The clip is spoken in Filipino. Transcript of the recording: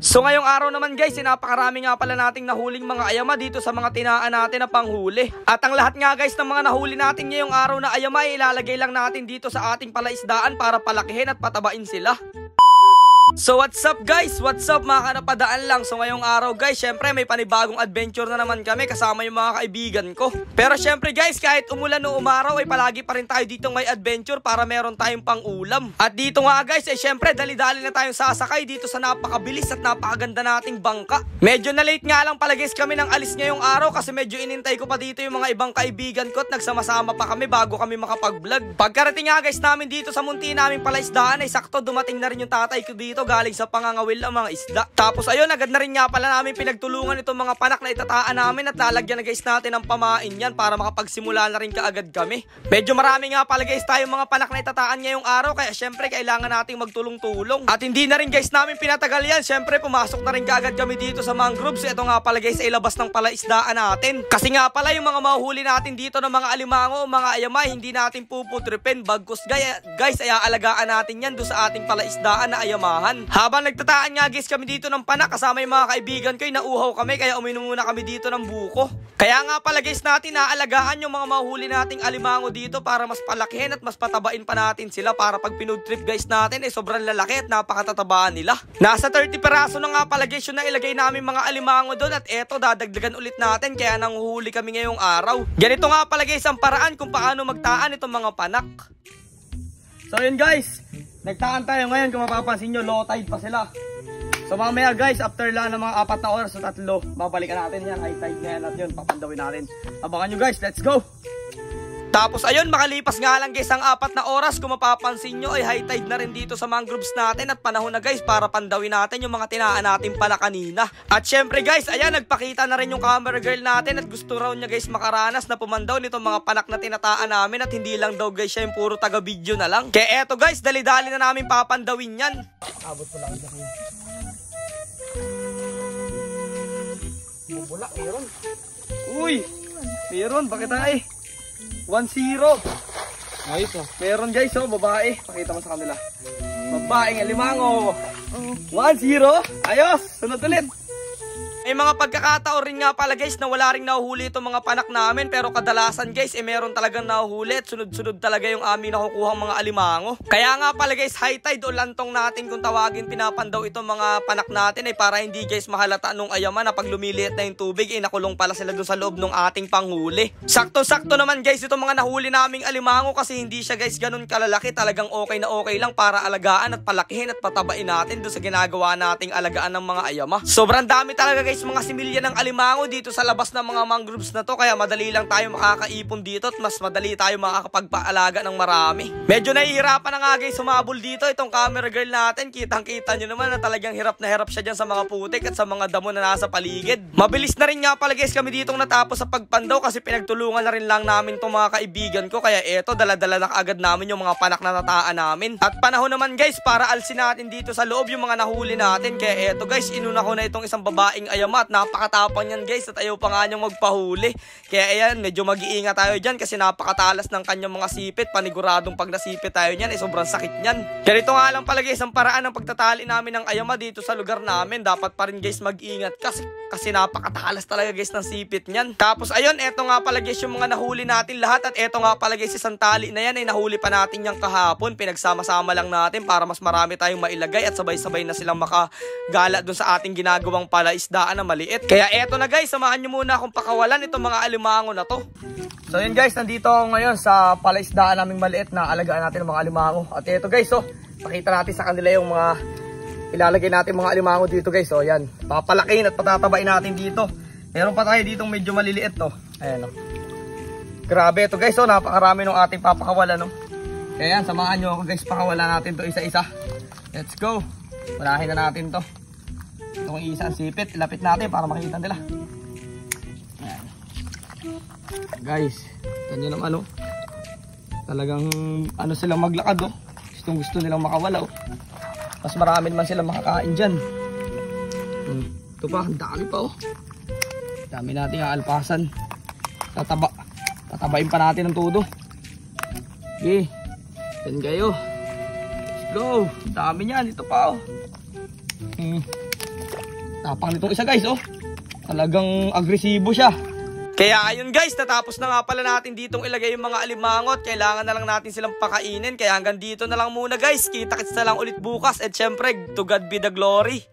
So ngayong araw naman guys, napakarami nga pala nating nahuling mga ayama dito sa mga tinaan natin na panghuli. At ang lahat nga guys ng mga nahuli natin ngayong araw na ayama ay ilalagay lang natin dito sa ating palaisdaan para palakihin at patabain sila. So what's up guys? What's up mga kanapadaan lang? So ngayong araw guys, syempre may panibagong adventure na naman kami kasama yung mga kaibigan ko. Pero syempre guys, kahit umulan o umaraw ay palagi pa rin tayo dito may adventure para meron tayong pang ulam. At dito nga guys, syempre dali-dali na tayong sasakay dito sa napakabilis at napakaganda nating bangka. Medyo na late nga lang pala guys kami ng alis ngayong araw kasi medyo inintay ko pa dito yung mga ibang kaibigan ko at nagsama-sama pa kami bago kami makapag-vlog. Pagkarating nga guys namin dito sa munti namin palaisdaan ay sakto dumating na rin yung tatay ko dito galing sa pangangawil ng mga isda. Tapos ayun, agad na rin nga pala namin pinagtulungan itong mga panak na itataan namin at lalagyan na guys natin ng pamain yan para makapagsimula na rin kaagad kami. Medyo marami nga pala guys tayong mga panak na itataan ngayong araw kaya syempre kailangan nating magtulong-tulong. At hindi na rin guys namin pinatagal yan, syempre pumasok na rin kaagad kami dito sa mangroves. Ito nga pala guys ay labas ng palaisdaan natin. Kasi nga pala yung mga mahuhuli natin dito ng mga alimango o mga ayamay hindi natin puputripin bagkus guys ay aalagaan natin yan doon sa ating palaisdaan na ayamahan. Habang nagtataan nga guys kami dito ng panak kasama yung mga kaibigan ko ay nauuhaw kami kaya uminom muna kami dito ng buko. Kaya nga pala guys natin naalagaan yung mga mahuhuli nating alimango dito para mas palakihin at mas patabain pa natin sila para pag pinood trip guys natin ay sobrang lalaki at napakatatabaan nila. Nasa 30 peraso na nga pala guys yung nailagay namin mga alimango doon at eto dadagdagan ulit natin kaya nanguhuli kami ngayong araw. Ganito nga pala guys ang paraan kung paano magtaan itong mga panak. So yun guys, nagtaan tayo ngayon kung mapapansin nyo low tide pa sila. So mamaya guys after lang ng mga 4 na oras o 3 babalikan natin yan, high tide na yan at yun papandawin natin. Abangan nyo guys, let's go! Tapos ayun, makalipas nga lang guys ang 4 na oras kung mapapansin nyo ay high tide na rin dito sa mangroves natin at panahon na guys para pandawin natin yung mga tinaan natin pala kanina. At syempre guys, ayan nagpakita na rin yung camera girl natin at gusto raw niya guys makaranas na pumandaw nitong mga panak na tinataan namin at hindi lang daw guys siya yung puro taga video na lang. Kaya eto guys, dali-dali na namin papandawin yan. Abot ko lang dyan. Bubula, meron. Uy, meron, bakit ay? 1-0. Nice oh. Meron guys oh, babae. Pakita mo sa kanila. Babaeng alimango. 1-0. Ayos, sunod ulit. May mga pagkakataon rin nga pala guys na wala ring nahuhuli itong mga panak namin. Pero kadalasan guys meron talagang nahuhuli at sunod-sunod talaga yung aming nakukuhang mga alimango. Kaya nga pala guys high tide o lantong natin kung tawagin pinapandaw itong mga panak natin ay para hindi guys mahalata nung ayama na pag lumiliit na yung tubig ay nakulong pala sila doon sa loob ng ating panghuli. Sakto-sakto naman guys itong mga nahuli naming alimango kasi hindi siya guys ganun kalalaki. Talagang okay na okay lang para alagaan at palakihin at patabain natin doon sa ginagawa nating alagaan ng mga ayama. Sobrang dami talaga guys mga similya ng alimango dito sa labas ng mga mangroves na to kaya madali lang tayo makakaipon dito at mas madali tayo makakapagpaalaga ng marami. Medyo nahihirapan na nga guys sumabol dito itong camera girl natin. Kitang-kita nyo naman na talagang hirap na hirap siya dyan sa mga putik at sa mga damo na nasa paligid. Mabilis na rin nga pala guys kami ditong natapos sa pagpandaw kasi pinagtulungan na rin lang namin itong mga kaibigan ko kaya eto dala-dala na kaagad namin yung mga panak na nataan namin. At panahon naman guys para alsin natin dito sa loob yung mga nahuli natin kaya eto guys inuna ko na itong isang babaeng ayama at napakatapang yan guys at ayaw pa nga niyang magpahuli. Kaya ayan medyo mag-iingat tayo dyan kasi napakatalas ng kanyang mga sipit. Paniguradong pag nasipit tayo nyan ay sobrang sakit nyan. Ganito nga lang pala guys ang paraan ng pagtatali namin ng ayama dito sa lugar namin. Dapat pa rin guys mag-iingat kasi napakatalas talaga guys ng sipit nyan. Tapos ayun eto nga pala guys yung mga nahuli natin lahat at eto nga pala guys isang tali na yan ay nahuli pa natin yung kahapon. Pinagsama-sama lang natin para mas marami tayong mailagay at sabay-sabay na silang makagala dun sa ating ginagawang palaisdaan na maliit. Kaya eto na guys, samahan nyo muna akong pakawalan itong mga alimango na to. So yun guys, nandito ako ngayon sa palaisdaan naming maliit na alagaan natin ng mga alimango. At eto guys, so pakita natin sa kanila yung mga ilalagay natin mga alimango dito guys. So yan, papalakihin at patatabain natin dito. Meron pa tayo ditong medyo maliliit to. Ayan o. Grabe ito guys, so napakarami ng ating papakawalan no. Kaya yan, samahan nyo ako guys, pakawalan natin to isa-isa. Let's go. Unahin na natin to. Itong isa ang sipit, ilapit natin para makita nila. Ayan. Guys, ganyan naman oh. Talagang ano silang maglakad oh. Gustong gusto nilang makawala oh. Mas marami naman silang makakain dyan. Ito pa, ang dami pa oh. Dami natin aalpasan. Tatabain pa natin ang todo. Okay, yan kayo. Let's go. Dami niyan, ito pa oh. Tapang nitong isa guys, oh. Talagang agresibo siya. Kaya ayun guys, natapos na nga pala natin ditong ilagay yung mga alimangot. Kailangan na lang natin silang pakainin. Kaya hanggang dito na lang muna guys. Kita-kits na lang ulit bukas. At syempre, to God be the glory.